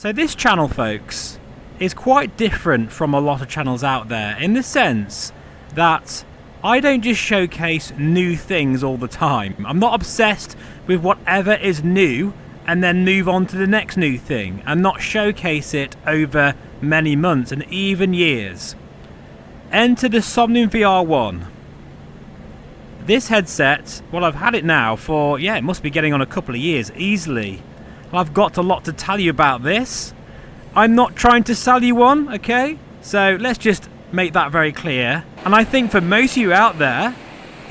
So this channel, folks, is quite different from a lot of channels out there in the sense that I don't just showcase new things all the time. I'm not obsessed with whatever is new and then move on to the next new thing and not showcase it over many months and even years. Enter the Somnium VR1. This headset, well, I've had it now for, yeah, it must be getting on a couple of years easily. I've got a lot to tell you about this. I'm not trying to sell you one, okay? So let's just make that very clear. And I think for most of you out there,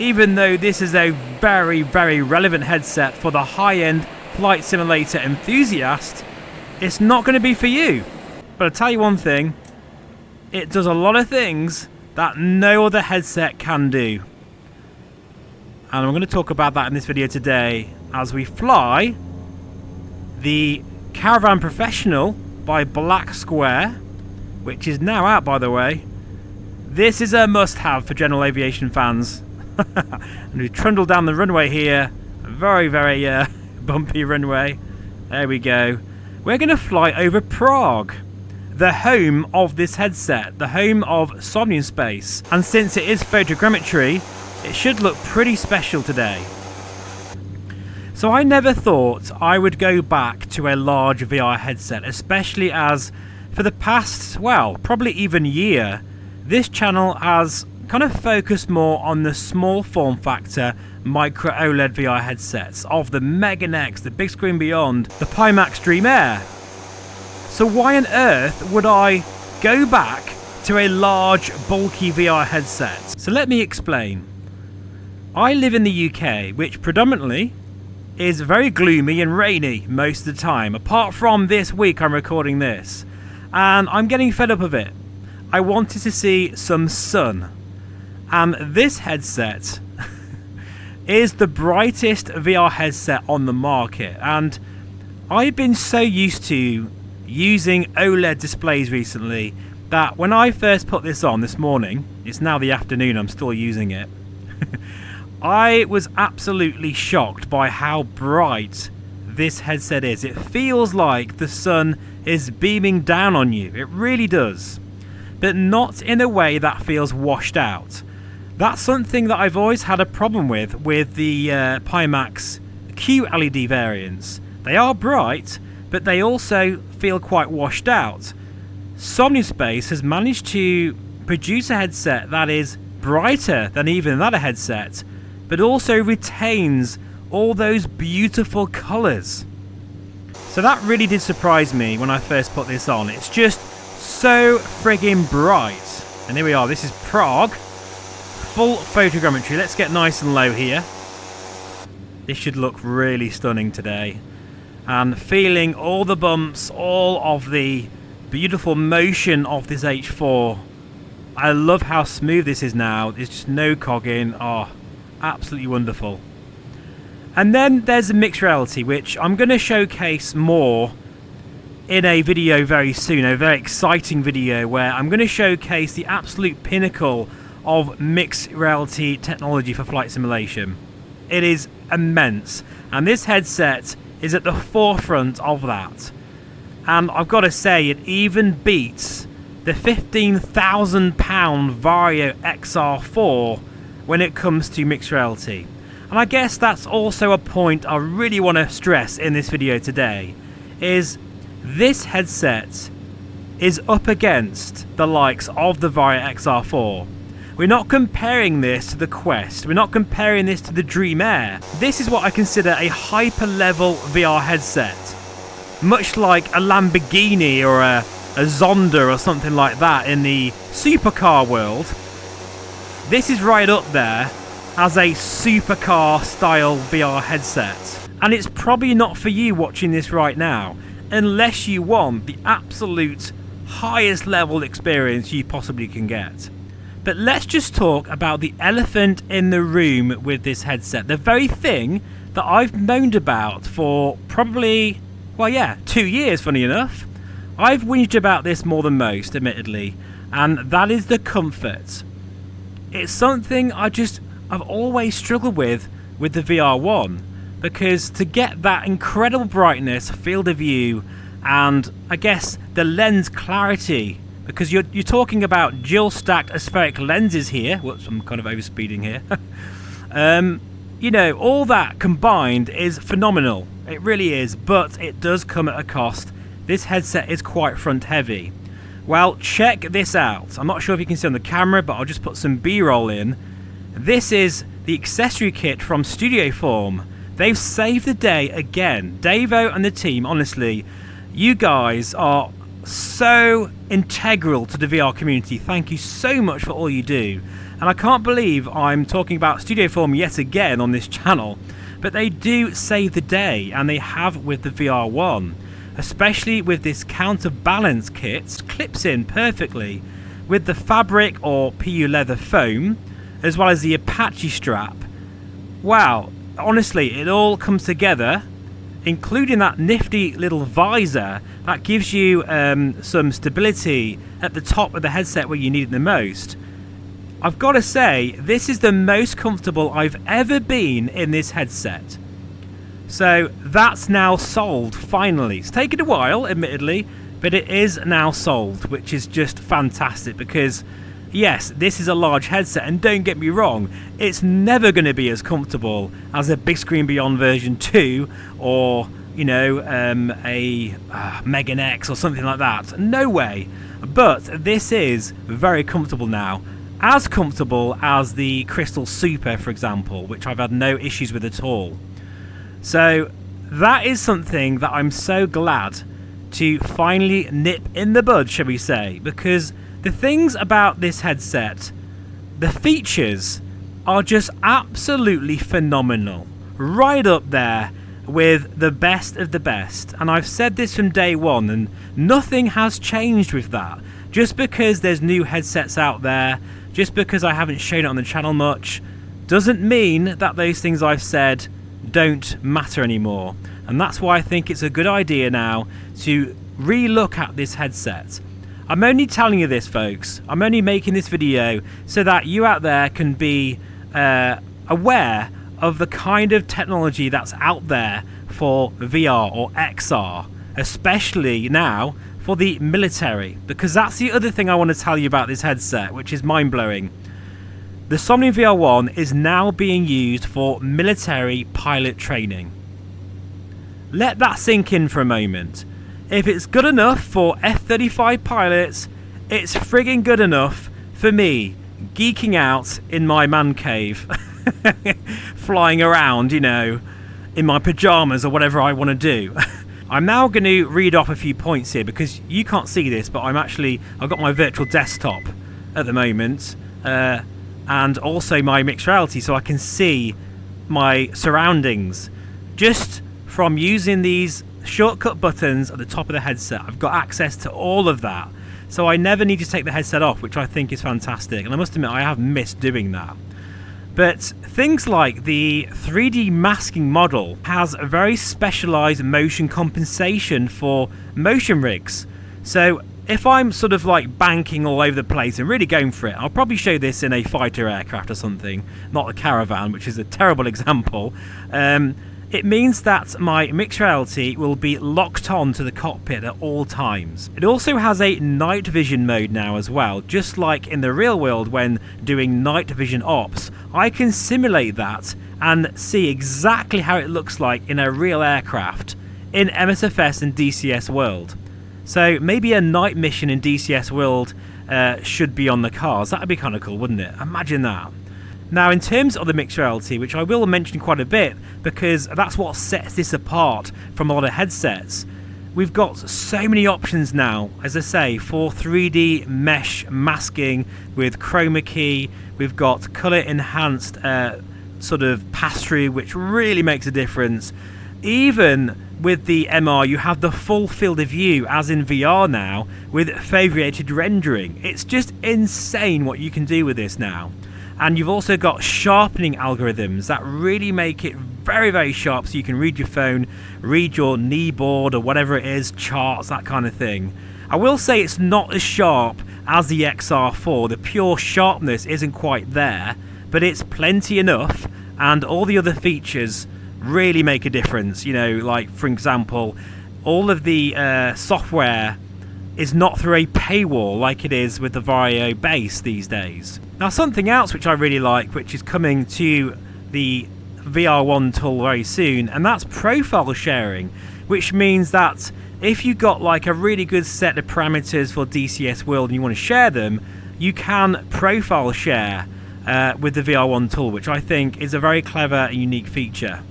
even though this is a very, very relevant headset for the high-end flight simulator enthusiast, it's not going to be for you. But I'll tell you one thing, it does a lot of things that no other headset can do. And I'm going to talk about that in this video today as we fly the Caravan Professional by Black Square, which is now out, by the way. This is a must-have for general aviation fans. And we trundle down the runway here. A very, very bumpy runway. There we go. We're going to fly over Prague, the home of this headset, the home of Somnium Space. And since it is photogrammetry, it should look pretty special today. So I never thought I would go back to a large VR headset, especially as for the past, well, probably even year, this channel has kind of focused more on the small form factor micro OLED VR headsets of the Mega Next, the Big Screen Beyond, the Pimax Dream Air. So why on earth would I go back to a large, bulky VR headset? So let me explain. I live in the UK, which predominantly is very gloomy and rainy most of the time, apart from this week I'm recording this, and I'm getting fed up of it. I wanted to see some sun, and this headset is the brightest VR headset on the market, and I've been so used to using OLED displays recently that when I first put this on this morning, it's now the afternoon, I'm still using it, I was absolutely shocked by how bright this headset is. It feels like the sun is beaming down on you. It really does. But not in a way that feels washed out. That's something that I've always had a problem with the Pimax QLED variants. They are bright, but they also feel quite washed out. Somnium Space has managed to produce a headset that is brighter than even that headset, but also retains all those beautiful colours. So that really did surprise me when I first put this on. It's just so friggin' bright. And here we are, this is Prague. Full photogrammetry. Let's get nice and low here. This should look really stunning today. And feeling all the bumps, all of the beautiful motion of this H4. I love how smooth this is now. There's just no cogging. Oh, absolutely wonderful. And then there's the mixed reality, which I'm going to showcase more in a video very soon, a very exciting video where I'm going to showcase the absolute pinnacle of mixed reality technology for flight simulation. It is immense, and this headset is at the forefront of that. And I've got to say, it even beats the £15,000 Vario XR4 when it comes to mixed reality. And I guess that's also a point I really want to stress in this video today, is this headset is up against the likes of the Vario XR4. We're not comparing this to the Quest, we're not comparing this to the Dream Air. This is what I consider a hyper-level VR headset. Much like a Lamborghini or a Zonda or something like that in the supercar world. This is right up there as a supercar style VR headset. And it's probably not for you watching this right now, unless you want the absolute highest level experience you possibly can get. But let's just talk about the elephant in the room with this headset. The very thing that I've moaned about for probably, well, yeah, 2 years, funny enough. I've whinged about this more than most, admittedly, and that is the comfort. It's something I've always struggled with the VR1, because to get that incredible brightness, field of view, and I guess the lens clarity, because you're talking about dual stacked aspheric lenses here. Whoops, I'm kind of overspeeding here. You know, all that combined is phenomenal. It really is, but it does come at a cost. This headset is quite front heavy. Well, check this out. I'm not sure if you can see on the camera, but I'll just put some B-roll in. This is the accessory kit from Studioform. They've saved the day again. Davo and the team, honestly, you guys are so integral to the VR community. Thank you so much for all you do. And I can't believe I'm talking about Studioform yet again on this channel, but they do save the day, and they have with the VR1, especially with this counterbalance kit. Clips in perfectly with the fabric or PU leather foam, as well as the Apache strap. Wow, honestly, it all comes together, including that nifty little visor that gives you some stability at the top of the headset where you need it the most. I've got to say, this is the most comfortable I've ever been in this headset. So that's now sold, finally. It's taken a while, admittedly, but it is now sold, which is just fantastic because, yes, this is a large headset, and don't get me wrong, it's never going to be as comfortable as a Big Screen Beyond version 2 or, you know, a Megan X or something like that. No way. But this is very comfortable now. As comfortable as the Crystal Super, for example, which I've had no issues with at all. So that is something that I'm so glad to finally nip in the bud, shall we say, because the things about this headset, the features are just absolutely phenomenal. Right up there with the best of the best. And I've said this from day one, and nothing has changed with that. Just because there's new headsets out there, just because I haven't shown it on the channel much, doesn't mean that those things I've said don't matter anymore. And that's why I think it's a good idea now to re-look at this headset. I'm only telling you this, folks. I'm only making this video so that you out there can be aware of the kind of technology that's out there for VR or XR, especially now for the military, because that's the other thing I want to tell you about this headset, which is mind-blowing. The Somnium VR1 is now being used for military pilot training. Let that sink in for a moment. If it's good enough for F-35 pilots, it's frigging good enough for me, geeking out in my man cave, flying around, you know, in my pajamas or whatever I want to do. I'm now going to read off a few points here because you can't see this, but I've got my virtual desktop at the moment, and also my mixed reality, so I can see my surroundings. Just from using these shortcut buttons at the top of the headset, I've got access to all of that, so I never need to take the headset off, which I think is fantastic, and I must admit I have missed doing that. But things like the 3D masking model has a very specialized motion compensation for motion rigs. So if I'm sort of like banking all over the place and really going for it, I'll probably show this in a fighter aircraft or something, not a Caravan, which is a terrible example. It means that my mixed reality will be locked on to the cockpit at all times. It also has a night vision mode now as well, just like in the real world when doing night vision ops. I can simulate that and see exactly how it looks like in a real aircraft in MSFS and DCS world. So maybe a night mission in DCS world should be on the cars. That would be kind of cool, wouldn't it? Imagine that. Now, in terms of the mixed reality, which I will mention quite a bit because that's what sets this apart from a lot of headsets, we've got so many options now, as I say, for 3D mesh masking with chroma key. We've got color enhanced sort of pass-through, which really makes a difference. Even with the MR, you have the full field of view, as in VR now, with favorited rendering. It's just insane what you can do with this now. And you've also got sharpening algorithms that really make it very, very sharp, so you can read your phone, read your knee board or whatever it is, charts, that kind of thing. I will say it's not as sharp as the XR4. The pure sharpness isn't quite there, but it's plenty enough, and all the other features really make a difference. You know, like, for example, all of the software is not through a paywall like it is with the Vario base these days. Now, something else which I really like, which is coming to the VR1 tool very soon, and that's profile sharing, which means that if you got like a really good set of parameters for DCS World and you want to share them, you can profile share with the VR1 tool, which I think is a very clever and unique feature.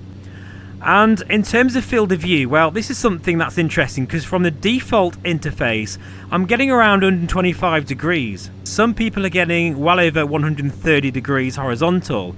And in terms of field of view, well, this is something that's interesting because from the default interface, I'm getting around 125 degrees. Some people are getting well over 130 degrees horizontal.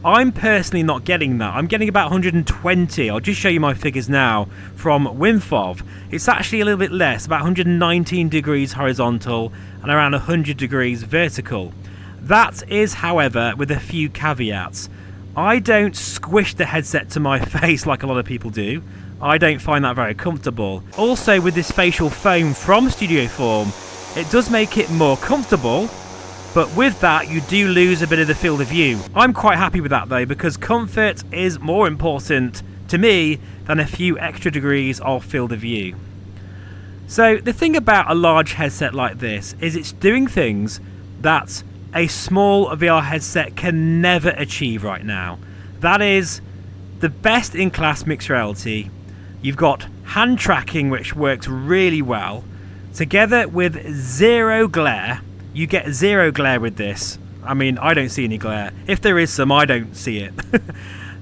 I'm personally not getting that. I'm getting about 120. I'll just show you my figures now from WinFov. It's actually a little bit less, about 119 degrees horizontal and around 100 degrees vertical. That is, however, with a few caveats. I don't squish the headset to my face like a lot of people do. I don't find that very comfortable. Also, with this facial foam from Studio Form, it does make it more comfortable, but with that you do lose a bit of the field of view. I'm quite happy with that though, because comfort is more important to me than a few extra degrees of field of view. So the thing about a large headset like this is it's doing things that a small VR headset can never achieve right now. That is the best in class mixed reality. You've got hand tracking, which works really well, together with zero glare. You get zero glare with this. I mean, I don't see any glare. If there is some, I don't see it.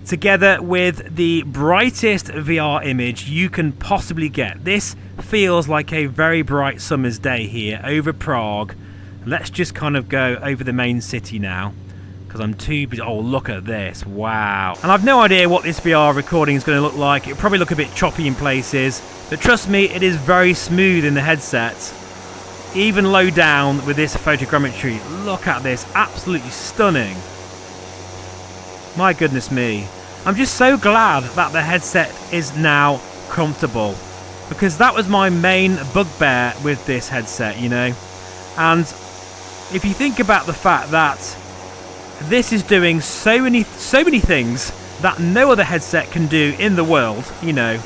Together with the brightest VR image you can possibly get. This feels like a very bright summer's day here over Prague. Let's just kind of go over the main city now, because I'm too busy. Oh, look at this. Wow. And I've no idea what this VR recording is going to look like. It'll probably look a bit choppy in places, but trust me, it is very smooth in the headset. Even low down with this photogrammetry. Look at this. Absolutely stunning. My goodness me. I'm just so glad that the headset is now comfortable, because that was my main bugbear with this headset, you know. And if you think about the fact that this is doing so many things that no other headset can do in the world, you know,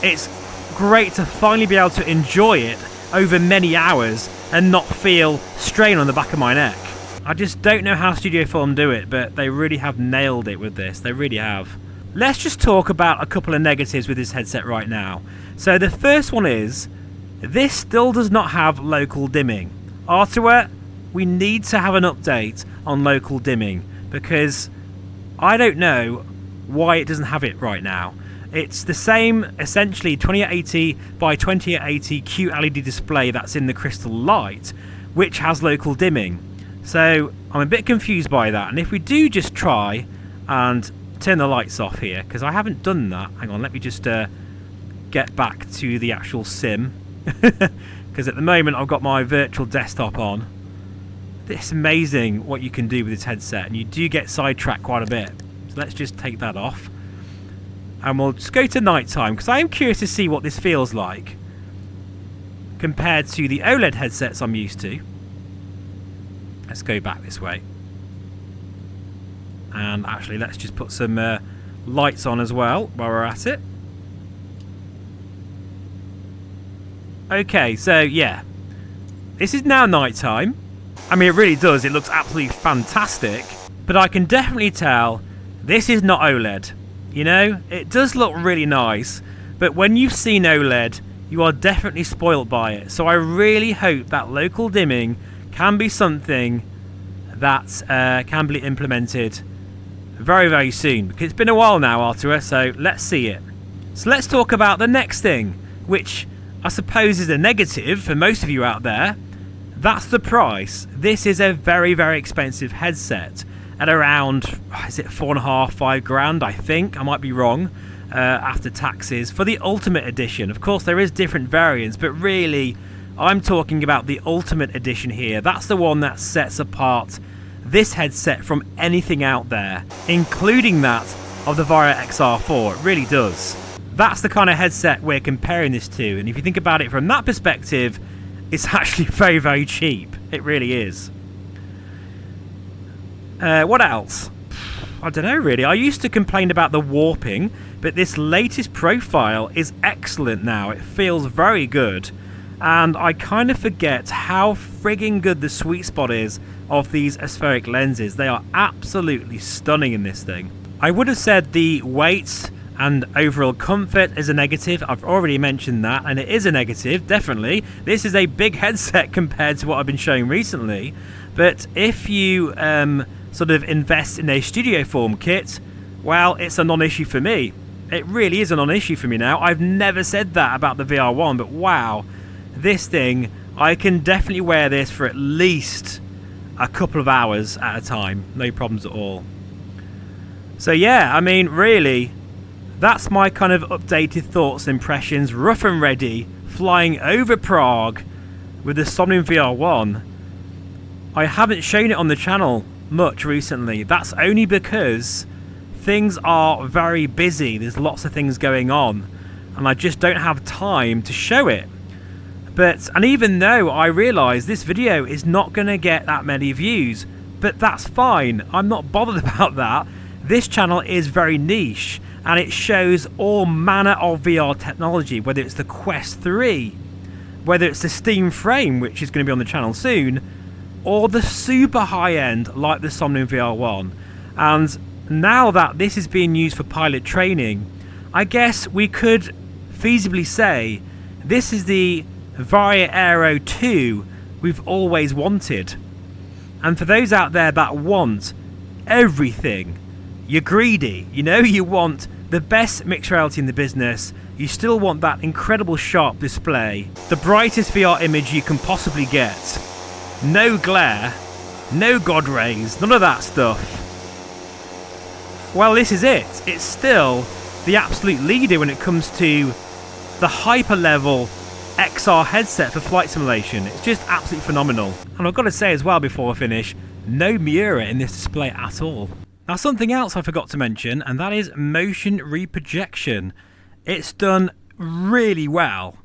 it's great to finally be able to enjoy it over many hours and not feel strain on the back of my neck. I just don't know how Studio Form do it, but they really have nailed it with this. They really have. Let's just talk about a couple of negatives with this headset right now. So the first one is, this still does not have local dimming. Artua, we need to have an update on local dimming, because I don't know why it doesn't have it right now. It's the same, essentially, 2880 by 2880 QLED display that's in the Crystal Light, which has local dimming. So I'm a bit confused by that. And if we do just try and turn the lights off here, because I haven't done that. Hang on, let me just get back to the actual sim. Because at the moment I've got my virtual desktop on. It's amazing what you can do with this headset, and you do get sidetracked quite a bit. So let's just take that off, and we'll just go to nighttime, because I am curious to see what this feels like compared to the OLED headsets I'm used to. Let's go back this way, and actually let's just put some lights on as well while we're at it. Okay, so yeah, this is now nighttime. I mean, it really does. It looks absolutely fantastic, but I can definitely tell this is not OLED. You know, it does look really nice, but when you've seen OLED, you are definitely spoilt by it. So I really hope that local dimming can be something that can be implemented very, very soon, because it's been a while now, Artua, so let's see it. So let's talk about the next thing, which I suppose is a negative for most of you out there. That's the price. This is a very, very expensive headset at around, is it $4.5, $5 I think, I might be wrong, after taxes, for the Ultimate Edition. Of course there is different variants, but really I'm talking about the Ultimate Edition here. That's the one that sets apart this headset from anything out there, including that of the Vario XR4. It really does. That's the kind of headset we're comparing this to, and if you think about it from that perspective, it's actually very, very cheap. It really is. What else? I don't know really. I used to complain about the warping but this latest profile is excellent now. It feels very good, and I kind of forget how frigging good the sweet spot is of these aspheric lenses. They are absolutely stunning in this thing. I would have said the weight and overall comfort is a negative. I've already mentioned that, and it is a negative, definitely. This is a big headset compared to what I've been showing recently, but if you sort of invest in a studio form kit, well, it's a non-issue for me. It really is a non-issue for me now. I've never said that about the VR1, but wow, this thing, I can definitely wear this for at least a couple of hours at a time. No problems at all. So yeah, I mean, really, that's my kind of updated thoughts and impressions, rough and ready, flying over Prague with the Somnium VR1. I haven't shown it on the channel much recently. That's only because things are very busy. There's lots of things going on, and I just don't have time to show it. And even though I realise this video is not going to get that many views, but that's fine. I'm not bothered about that. This channel is very niche, and it shows all manner of VR technology, whether it's the Quest 3, whether it's the Steam Frame, which is going to be on the channel soon, or the super high-end like the Somnium VR1. And now that this is being used for pilot training, I guess we could feasibly say this is the Varia Aero 2 we've always wanted. And for those out there that want everything, you're greedy, you know, you want the best mixed reality in the business, you still want that incredible sharp display, the brightest VR image you can possibly get, no glare, no god rays, none of that stuff. Well, this is it. It's still the absolute leader when it comes to the hyper level XR headset for flight simulation. It's just absolutely phenomenal. And I've got to say as well before I finish, no Miura in this display at all. Now, something else I forgot to mention, and that is motion reprojection. It's done really well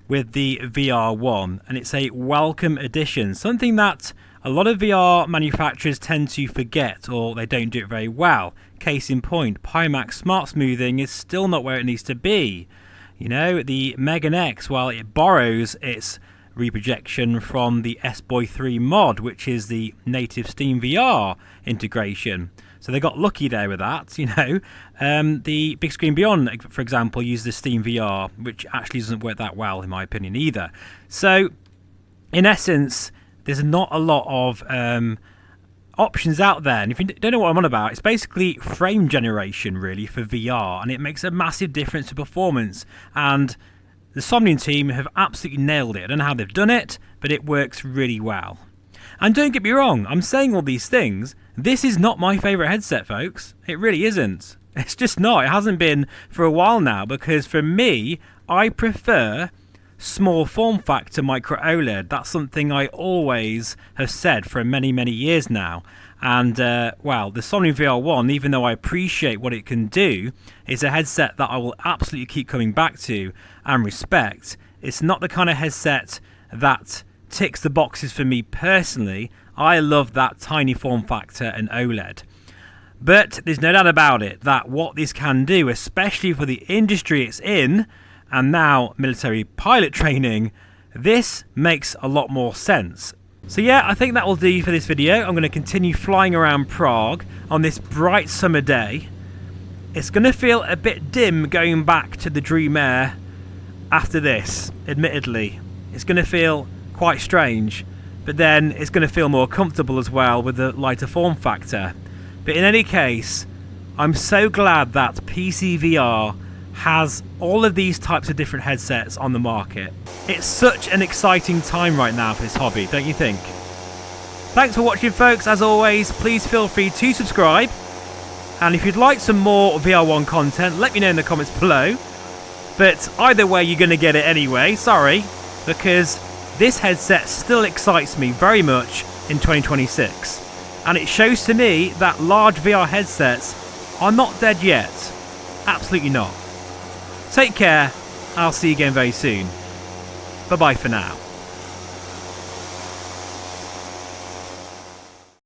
with the VR1, and it's a welcome addition, something that a lot of VR manufacturers tend to forget, or they don't do it very well. Case in point, Pimax Smart Smoothing is still not where it needs to be. You know, the Megan X, while it borrows its reprojection from the S-Boy 3 mod, which is the native Steam VR integration. So they got lucky there with that, you know. The Big Screen Beyond, for example, uses the Steam VR, which actually doesn't work that well, in my opinion, either. So, in essence, there's not a lot of options out there. And if you don't know what I'm on about, it's basically frame generation, really, for VR. And it makes a massive difference to performance. And the Somnium team have absolutely nailed it. I don't know how they've done it, but it works really well. And don't get me wrong, I'm saying all these things. This is not my favourite headset, folks. It really isn't. It's just not. It hasn't been for a while now, because for me, I prefer small form factor micro OLED. That's something I always have said for many, many years now. And, well, the Somnium VR1, even though I appreciate what it can do, is a headset that I will absolutely keep coming back to and respect. It's not the kind of headset that ticks the boxes for me personally. I love that tiny form factor and OLED. But there's no doubt about it that what this can do, especially for the industry it's in, and now military pilot training, this makes a lot more sense. So yeah, I think that will do for this video. I'm going to continue flying around Prague on this bright summer day. It's going to feel a bit dim going back to the Dream Air after this, admittedly. It's going to feel quite strange, but then it's going to feel more comfortable as well with the lighter form factor. But in any case, I'm so glad that PC VR has all of these types of different headsets on the market. It's such an exciting time right now for this hobby, don't you think? Thanks for watching, folks. As always, please feel free to subscribe, and if you'd like some more VR1 content, let me know in the comments below. But either way, you're going to get it anyway, sorry, because this headset still excites me very much in 2026. And it shows to me that large VR headsets are not dead yet. Absolutely not. Take care. I'll see you again very soon. Bye-bye for now.